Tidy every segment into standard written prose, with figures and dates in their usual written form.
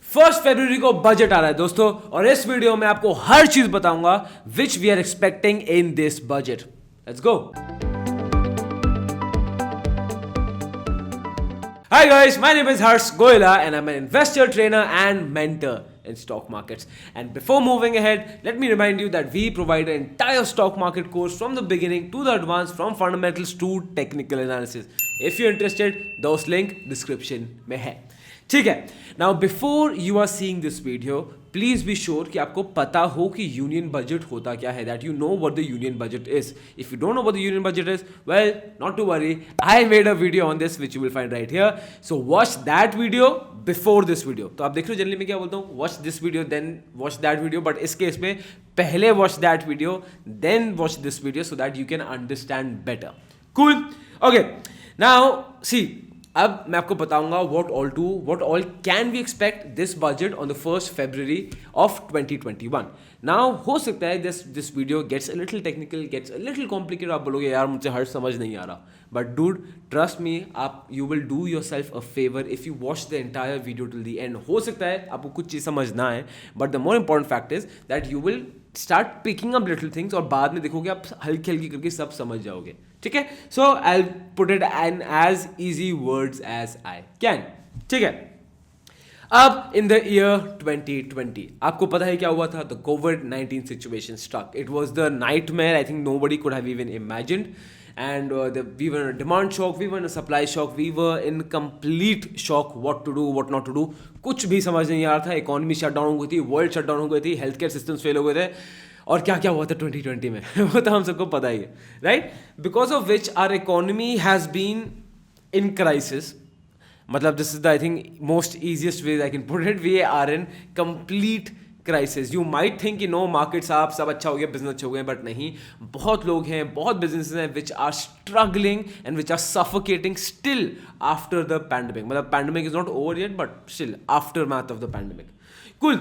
1 फरवरी को बजट आ रहा है दोस्तों, और इस वीडियो में आपको हर चीज बताऊंगा which we are expecting in this budget. Let's go. Hi guys, my name is Goela and I'm an investor, trainer and mentor in stock markets. And before moving ahead, let me remind you that we provide an entire stock market course from the beginning to the advanced, from fundamentals to technical analysis. If you're interested, those link description में है. ठीक है. Now before you are seeing this video, please be sure कि आपको पता हो कि union budget होता क्या है, that you know what the union budget is. If you don't know what the union budget is, well not to worry, I made a video on this which you will find right here. So watch that video before this video. तो आप देख रहे हो generally मैं क्या बोलता हूँ, watch this video then watch that video, but इस केस में पहले watch that video then watch this video so that you can understand better. Cool. Okay, now see, अब मैं आपको बताऊंगा what all can we expect this budget on the 1st February of 2021. Now हो सकता है this video gets a little technical, gets a little complicated. आप बोलोगे यार मुझे हर समझ नहीं आ रहा, but dude trust me, you will do yourself a favor if you watch the entire video till the end. हो सकता है आपको कुछ चीज़ समझ ना आए, but the more important fact is that you will start picking up little things और बाद में देखोगे आप हल्की हल्की करके सब समझ जाओगे. ठीक है. So I put it in as easy words as I can. ठीक है. अब इन द ईयर 2020 आपको पता है क्या हुआ था. The COVID-19 situation struck. It was the nightmare. I think nobody could have even imagined. And we were in a demand shock, we were in a supply shock, we were in complete shock what to do, what not to do. कुछ भी समझ नहीं आ रहा था. Economy shut down हो गई थी, world shut down हो गई थी, हेल्थ केयर सिस्टम्स फेल हो गए थे, और क्या क्या हुआ था 2020 में वो तो हम सबको पता ही है, right. Because of which our economy has been in crisis. मतलब this is the I think most easiest way I can put it. We are in complete crisis. You might think कि नो मार्केट्स आप सब अच्छा हो गया, business अच्छे हो गए, बट नहीं. बहुत लोग हैं, बहुत बिजनेसेस हैं which are struggling and which are suffocating still after the pandemic. मतलब pandemic is not over yet, but still aftermath of the pandemic. Cool.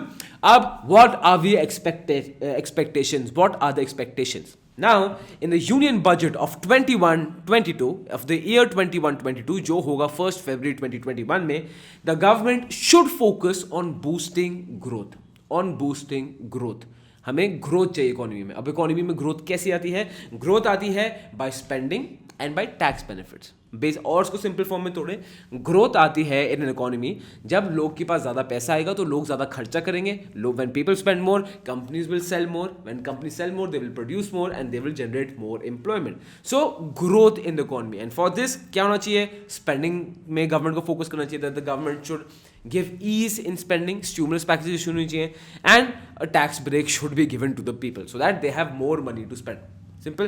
What are we expectations? What are the expectations? Now, in the union budget of 21-22, of the year 21-22, जो होगा 1st February 2021 में, the government should focus on boosting growth. On boosting growth. हमें growth चाहिए economy में. अब economy में growth कैसी आती है? ग्रोथ आती है by spending and bye tax benefits. Base और उसको सिंपल फॉर्म में तोड़े, ग्रोथ आती है इन एन इकोनॉमी जब लोग के पास ज़्यादा पैसा आएगा तो लोग ज़्यादा खर्चा करेंगे. लोग, when people spend more, companies will sell more. When company sell more, they will produce more and they will generate more employment. So growth in the economy. And for this क्या होना चाहिए? स्पेंडिंग में government को focus करना चाहिए. That the government should give ease in spending, stimulus packages issue होनी चाहिए, and a tax break should be given to the people so that they have more money to spend. Simple.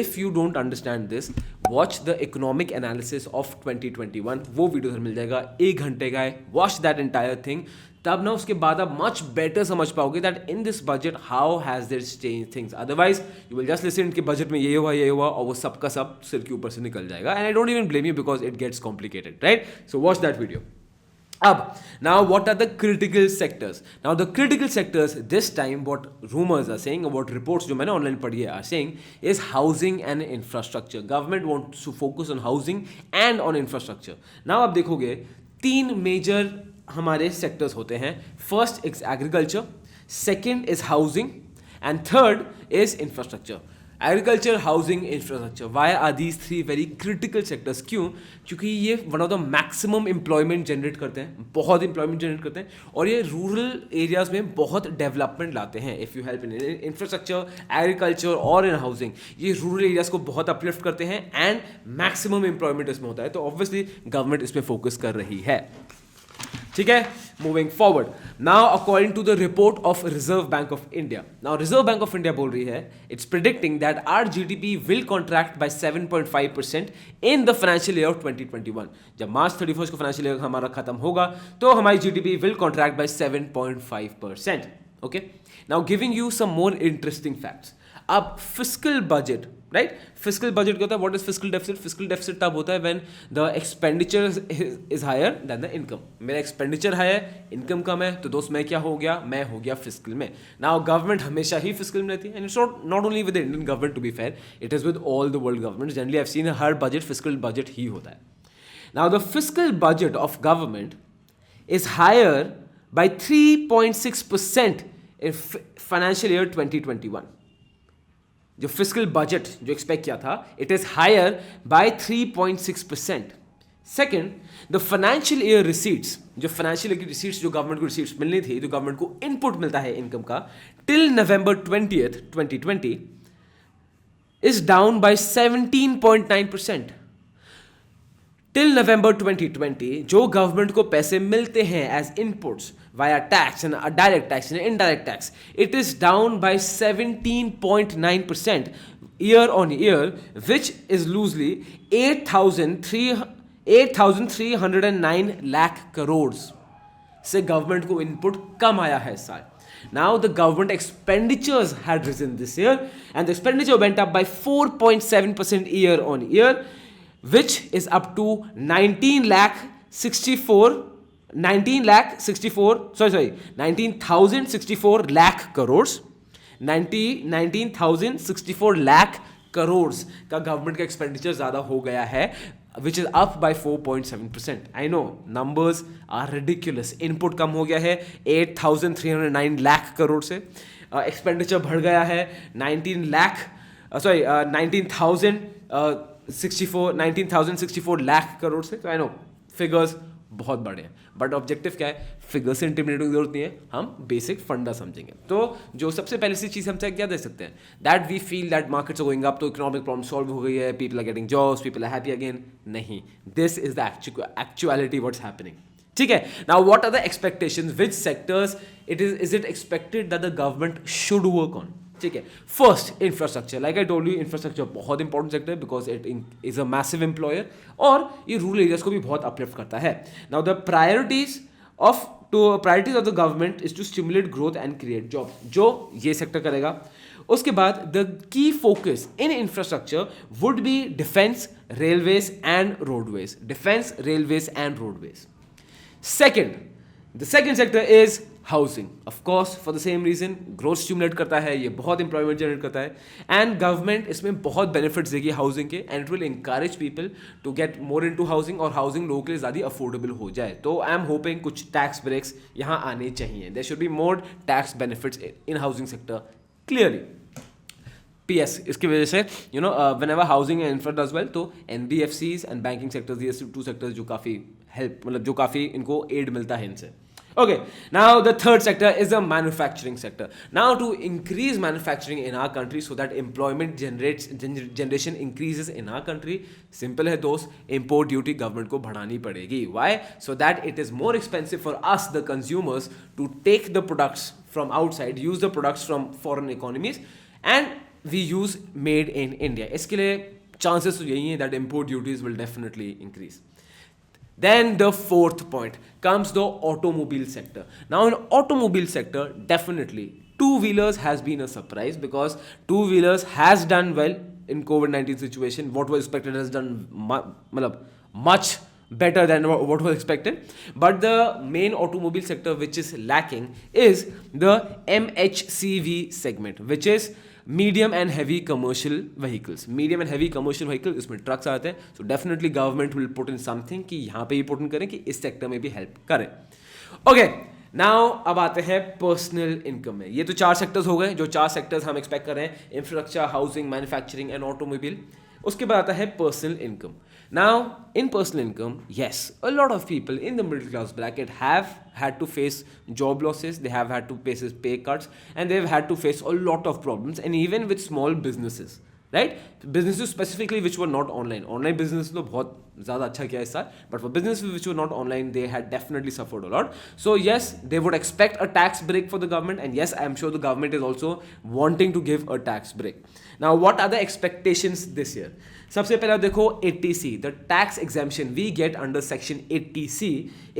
If you don't understand this, watch the economic analysis of 2021. वो video मिल जाएगा, 1 घंटे का है. Watch that entire thing. तब ना उसके बाद आप much better समझ पाओगे that in this budget how has this changed things. Otherwise you will just listen कि बजट में ये हुआ और वो सब का सब सिर के ऊपर से निकल जाएगा. And I don't even blame you because it gets complicated, right? So watch that video. अब now what are the critical sectors? Now the critical sectors this time, what rumors are saying, what reports जो मैंने online पढ़ी है are saying is housing and infrastructure. Government wants to focus on housing and on infrastructure. Now आप देखोगे 3 major हमारे sectors होते हैं. First is agriculture, second is housing, and third is infrastructure. Agriculture, housing, infrastructure. Why are these 3 very critical sectors? क्यों? क्योंकि ये one of the maximum employment generate करते हैं, बहुत एम्प्लॉयमेंट जनरेट करते हैं, और ये रूरल एरियाज में बहुत डेवलपमेंट लाते हैं. If you help in infrastructure, agriculture और इन हाउसिंग, ये रूरल एरियाज को बहुत अपलिफ्ट करते हैं एंड मैक्सिमम एम्प्लॉयमेंट इसमें होता है. तो ऑब्वियसली गवर्नमेंट इसमें फोकस कर रही है. ठीक है. Moving forward. Now according to the report of Reserve Bank of India. Now Reserve Bank of India बोल रही है, it's predicting that our GDP will contract by 7.5% in the financial year of 2021. जब मार्च 31 को फाइनेंशियल ईयर हमारा खत्म होगा तो हमारी GDP will contract by 7.5%. Okay. Now giving you some more interesting facts. अब fiscal budget, right? Fiscal budget क्या होता है? What is fiscal deficit? Fiscal deficit तब होता है when the expenditure is higher than the income. मेरा expenditure high है, income कम है, तो दोस्त मैं क्या हो गया? मैं हो गया फिस्कल में. नाउ गवर्नमेंट हमेशा ही फिस्कल में रहती है, and it's not only with the Indian government, to be fair, it is with all the world government. Generally I have seen हर बजट फिस्कल बजट ही होता है. Now the fiscal budget of government is higher by 3.6% in financial year 2021. जो fiscal budget जो expect किया था, it is higher by 3.6%. Second, the financial year receipts, जो financial year की रिसीट्स जो गवर्नमेंट को रिसीट्स मिलनी थी, जो गवर्नमेंट को इनपुट मिलता है इनकम का, till November 20th 2020 is down by 17.9%. Till November 2020 जो गवर्नमेंट को पैसे मिलते हैं as inputs via tax and direct tax and indirect tax, it is down by 17.9% year on year, which is loosely 8,309 lakh crores से government को input कम आया है इस साल. Now the government expenditures had risen this year and the expenditure went up by 4.7% year on year, which is up to 19,064 lakh crores. 19,064 lakh crores का government का expenditure ज्यादा हो गया है, which is up by 4.7%. I know numbers are ridiculous. Input कम हो गया है 8,309 lakh crore से, एक्सपेंडिचर बढ़ गया है 19,064 lakh crore से. तो I know figures बहुत बड़े हैं, बट ऑब्जेक्टिव क्या है? फिगर से इंटिमिडेट की जरूरत नहीं है, हम बेसिक फंडा समझेंगे. तो जो सबसे पहले सी चीज हम क्या दे सकते हैं, that we feel that markets are going up, तो इकोनॉमिक प्रॉब्लम सॉल्व हो गई है, people are getting jobs, people are happy again. नहीं, this is the actuality what's happening. ठीक है. Now what are the expectations, which sectors is it expected that the government should work on. ठीक है. First, infrastructure. Like I told you, infrastructure बहुत important sector है because it is a massive employer और ये rural areas को भी बहुत uplift करता है. Now the priorities of the government is to stimulate growth and create job, जो ये सेक्टर करेगा. उसके बाद the key focus in infrastructure would be defence, railways and roadways. Defence, railways and roadways. Second, the second sector is housing. Of course for the same reason, growth stimulate करता है, ये बहुत employment generate करता है and government इसमें बहुत benefits देगी housing के and it will encourage people to get more into housing और हाउसिंग लोगों के लिए ज़्यादा अफोर्डेबल हो जाए. तो आई एम होपिंग कुछ टैक्स ब्रेक्स यहाँ आने चाहिए. There should be more tax benefits in housing sector clearly. PS इसकी वजह से whenever housing and infra does well, तो NBFCs एंड बैंकिंग सेक्टर्स, ये टू सेक्टर्स जो काफ़ी हेल्प, मतलब जो काफ़ी इनको एड मिलता है इनसे. Okay, now the third sector is the manufacturing sector. Now to increase manufacturing in our country so that employment generation increases in our country, simple है दोस्त, import duty government को बढ़ानी पड़ेगी. Why? So that it is more expensive for us the consumers to take the products from outside, use the products from foreign economies and we use made in India. इसके लिए chances तो यही हैं that import duties will definitely increase. Then the fourth point comes the automobile sector. Now in automobile sector, definitely two-wheelers has been a surprise because two-wheelers has done well in COVID-19 situation. What was expected has done much better than what was expected. But the main automobile sector which is lacking is the MHCV segment, which is medium and heavy commercial vehicles. Medium and heavy commercial vehicle, इसमें trucks आते हैं. So definitely government will put in something कि यहाँ पे ही put in करें कि इस sector में भी हेल्प करें. ओके, नाउ अब आते हैं पर्सनल इनकम में. ये तो 4 सेक्टर्स हो गए, जो 4 सेक्टर्स हम एक्सपेक्ट कर रहे हैं, infrastructure, housing, manufacturing and automobile. उसके बाद आता है personal income. Now, in personal income, yes, a lot of people in the middle class bracket have had to face job losses, they have had to face pay cuts, and they've had to face a lot of problems, and even with small businesses, right? Businesses specifically which were not online. Online business तो बहुत ज़्यादा अच्छा किया इस साल, but for businesses which were not online, they had definitely suffered a lot. So yes, they would expect a tax break for the government, and yes, I am sure the government is also wanting to give a tax break. Now, what are the expectations this year? सबसे पहले देखो 80C, the tax exemption we get under section 80C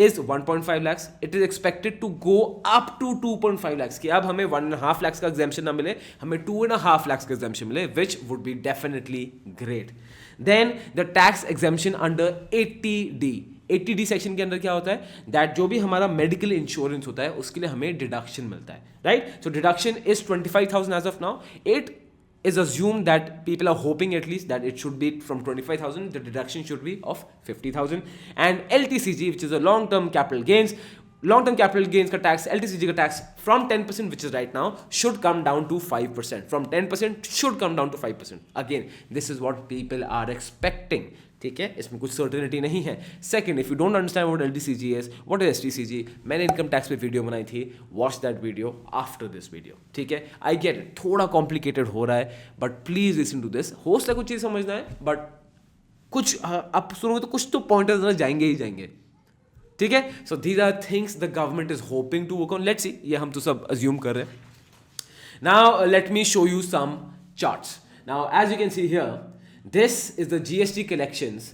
is 1.5 lakhs. It is expected to go up to 2.5 lakhs. कि अब हमें 1.5 lakhs का exemption ना मिले, हमें 2.5 lakhs का exemption मिले, which would be definitely great. Then the tax exemption under 80D. 80D section के अंदर क्या होता है, दैट जो भी हमारा मेडिकल इंश्योरेंस होता है उसके लिए हमें डिडक्शन मिलता है, right? So deduction is 25,000 as of now. It is assumed that people are hoping at least that it should be from 25,000, the deduction should be of 50,000. And LTCG, which is a long term capital gains, long term capital gains का tax, LTCG का tax from 10% which is right now should come down to 5%, from 10% should come down to 5%. Again this is what people are expecting. ठीक है, इसमें कुछ certainty नहीं है. Second, if you don't understand what LTCG is, what is STCG, मैंने income tax पे video बनाई थी, watch that video after this video. ठीक है, आई गेट इट, थोड़ा कॉम्प्लिकेटेड हो रहा है, but please listen to this. हो सकता है कुछ चीज़ समझना है, बट कुछ आप सुनोगे तो कुछ तो पॉइंटर्स जाएंगे ही जाएंगे. ठीक है, so these are things the government is hoping to work on. Let's see, ये हम तो सब अज्यूम कर रहे हैं. Now let me show you some charts. Now as you can see here, this is the GST collections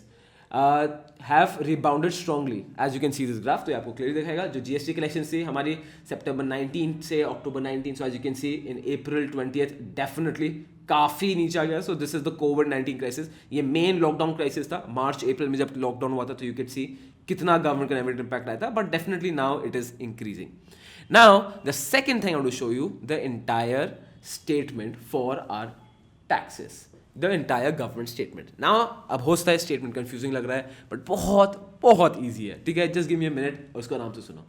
have rebounded strongly, as you can see this graph. तो ये आपको क्लियर दिखाएगा. जो GST collections थी हमारी सितंबर 19 से अक्टूबर 19, so as you can see in April 20th definitely काफ़ी नीचे आ गया. So this is the covid crisis. ये मेन लॉकडाउन क्राइसिस था मार्च अप्रैल में, जब लॉकडाउन हुआ था. तो यू कैन सी कितना गवर्नमेंट का नेगेटिव इम्पैक्ट आया था, but definitely now it is increasing. Now the second thing I want to show you the entire statement for our taxes, the entire government statement. Now अब हो सकता है statement confusing लग रहा है, बट बहुत बहुत ईजी है. ठीक है, just give me a minute और उसको आराम से सुनो.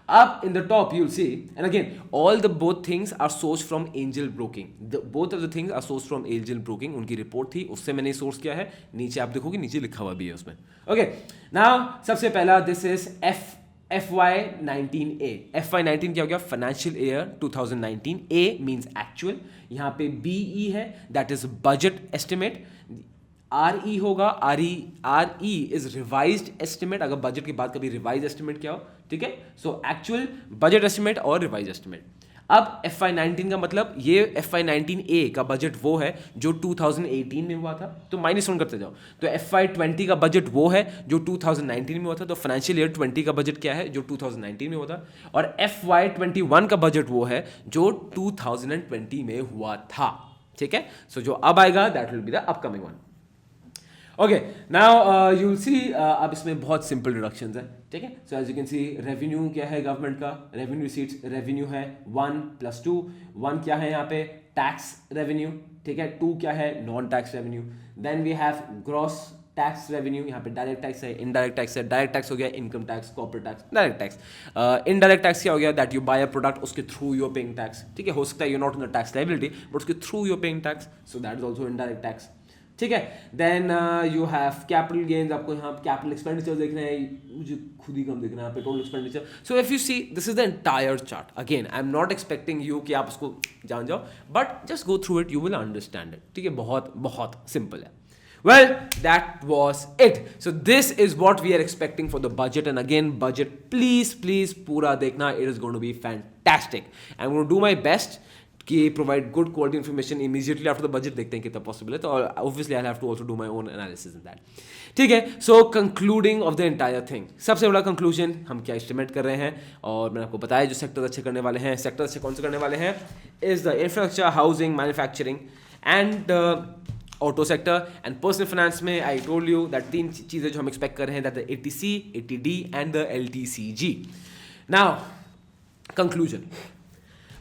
Up in the top you'll see, and again all the both things are sourced from angel broking. Both of the things are sourced from angel broking. उनकी report थी, उससे मैंने source किया है. नीचे आप देखोगे, नीचे लिखा हुआ भी है उसमें. ओके, नाउ सबसे पहला दिस इज FY19A. FY19 क्या हो गया? Financial year 2019. A means actual. यहाँ पे BE है, that is budget estimate. RE होगा, RE इज रिवाइज्ड एस्टिमेट. अगर बजट के बाद कभी रिवाइज एस्टिमेट क्या हो, ठीक है. सो एक्चुअल, बजट एस्टिमेट और रिवाइज एस्टिमेट. अब FY19 का मतलब, ये FY19A का बजट वो है जो 2018 में हुआ था, तो माइनस वन करते जाओ. तो FY20 का बजट वो है जो 2019 में हुआ था. तो फाइनेंशियल ईयर 20 का बजट क्या है? जो 2019 में हुआ था. और FY21 का बजट वो है जो 2020 में हुआ था. ठीक है, सो जो अब आएगा that will be the upcoming one. Okay, now you will see, अब इसमें बहुत सिंपल डिडक्शंस है. ठीक है, so as you can see, revenue क्या है गवर्नमेंट का? रेवेन्यू रिसीट्स, रेवेन्यू है 1 + 2. 1 क्या है यहाँ पे? Tax revenue. ठीक है, 2 क्या है? Non tax revenue. Then we have gross tax revenue. यहाँ पे डायरेक्ट टैक्स है, इनडायरेक्ट टैक्स है. डायरेक्ट टैक्स हो गया income tax, corporate tax. Direct tax, indirect tax क्या हो गया? That you buy a product, उसके through you are paying tax. ठीक है, हो सकता है you not in the tax liability, but उसके through you are paying tax, so that is also indirect tax. ठीक है, then you have capital gains. आपको यहाँ कैपिटल एक्सपेंडिचर देखना है, मुझे खुद ही कम देखना है पे, total expenditure. So if you see, this is the entire chart. Again I am not expecting you कि आप उसको जान जाओ, but just go through it, you will understand it. ठीक है, बहुत बहुत सिंपल है. Well, that was it. So this is what we are expecting for the budget. And again, budget, please पूरा देखना. It is going to be fantastic. I'm going to do my best कि provide good quality information immediately after the budget. देखते हैं कितना possible है. तो obviously I'll have to also do my own analysis in that. ठीक है, so concluding of the entire thing. सबसे बड़ा conclusion, हम क्या estimate कर रहे हैं, और मैंने आपको बताया जो sectors अच्छे करने वाले हैं. sectors अच्छे कौन से करने वाले हैं? is the infrastructure, housing, manufacturing and auto sector. And personal finance में आई टोल्ड यू दैट 3 चीज़ें जो हम एक्सपेक्ट कर रहे हैं, that the ATC, ATD and the LTCG. Now conclusion.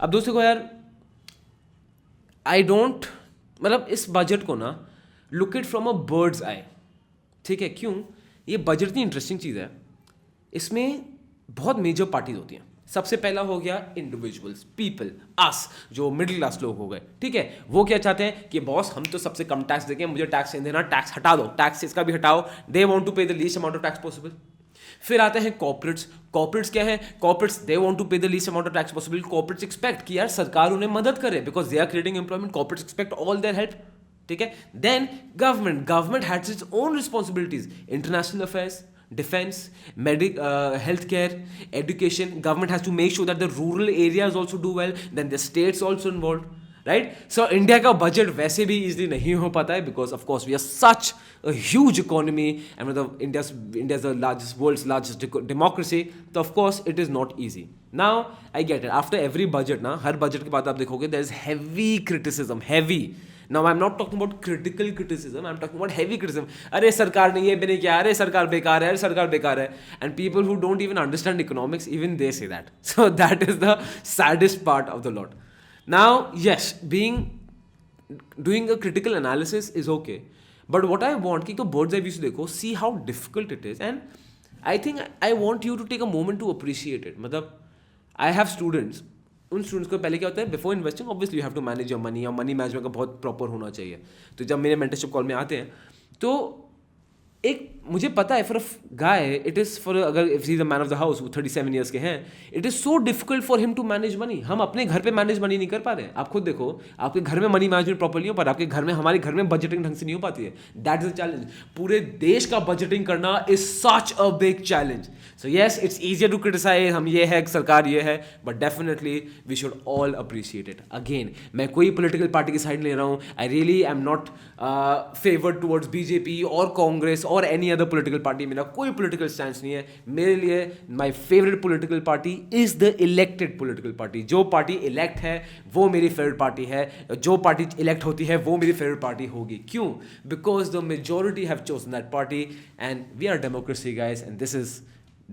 अब दोस्तों को यार, आई डोंट, मतलब इस बजट को ना look it from a bird's eye. ठीक है, क्यों? ये बजट इतनी इंटरेस्टिंग चीज़ है, इसमें बहुत मेजर पार्टीज होती हैं. सबसे पहला हो गया इंडिविजुअल्स, पीपल, अस, जो मिडिल क्लास लोग हो गए. ठीक है, वो क्या चाहते हैं कि बॉस हम तो सबसे कम टैक्स देंगे, मुझे टैक्स नहीं देना, टैक्स हटा दो, टैक्स इसका भी हटाओ. They want to pay the least amount of tax possible. फिर आते हैं कॉर्पोरेट्स. कॉर्पोरेट्स क्या है? Corporates they want to pay the least amount of tax possible. Corporates expect कि यार सरकार उन्हें मदद करे, because they are creating employment. Corporates expect all their help. ठीक है, then government has its own responsibilities. International affairs, defense, healthcare, education. Government has to make sure that the rural areas also do well. Then the states also involved, right? So India का budget वैसे भी easily नहीं हो पाता है, because of course we are such a huge economy and मतलब India's the world's largest democracy. So of course it is not easy. Now I get it. After every budget ना, हर budget के बाद आप देखोगे there is heavy criticism, heavy. Now I'm not talking about critical criticism, I'm talking about heavy criticism. अरे सरकार ने ये भी नहीं किया, अरे सरकार बेकार है, अरे सरकार बेकार है. And people who don't even understand economics, even they say that. So that is the saddest part of the lot. Now yes, doing a critical analysis is okay, but what I want कि तो bird's eye view से देखो, see how difficult it is. And I think I want you to take a moment to appreciate it. मतलब I have students, उन students को पहले क्या होता है, before investing obviously you have to manage your money, और money management का बहुत प्रॉपर होना चाहिए. तो जब मेरे मेंटरशिप कॉल में आते हैं तो एक मुझे पता है for a guy it is for, अगर if he is the man of the house, वो 37 ईयर्स के हैं, it is so difficult for him to manage money. हम अपने घर पे मैनेज मनी नहीं कर पा रहे हैं. आप खुद देखो, आपके घर में मनी मैनेजमेंट प्रॉपर नहीं हो पा रहा, आपके घर में, हमारे घर में बजटिंग ढंग से नहीं हो पाती है. That is the challenge. पूरे देश का बजटिंग करना is such a big challenge. So yes, it's easier to criticise, हम ये है, सरकार ये है, but definitely we should all appreciate it. Again, मैं कोई पोलिटिकल पार्टी की साइड ले रहा हूँ. I really am not favoured towards BJP और कांग्रेस और एनी अदर पोलिटिकल पार्टी. मेरा कोई पोलिटिकल स्टैंड नहीं है. मेरे लिए my favourite political party is the elected political party. जो पार्टी इलेक्ट है वो मेरी फेवरेट पार्टी है. जो पार्टी इलेक्ट होती है वो मेरी फेवरेट पार्टी होगी. क्यों? Because the majority have chosen that party, and we are democracy guys, and this is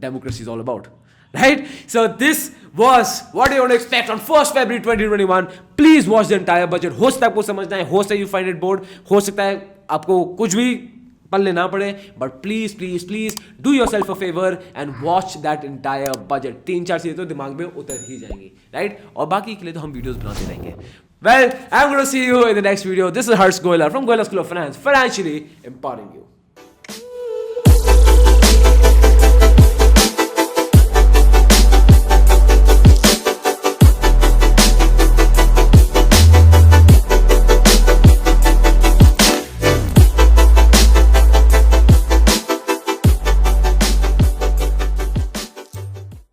democracy is all about, right? So this was what you want to expect on 1st February 2021. Please watch the entire budget. हो सकता है आपको समझना है, हो सकता है you find it bored, हो सकता है आपको कुछ भी पढ़ने ना पड़े, but please do yourself a favor and watch that entire budget. 3-4 चीजें तो दिमाग में उतर ही जाएंगी, right? और बाकी के लिए तो हम वीडियोस बनाते रहेंगे. Well, I'm going to see you in the next video. This is Gst Goela from Goela School of Finance, financially empowering you.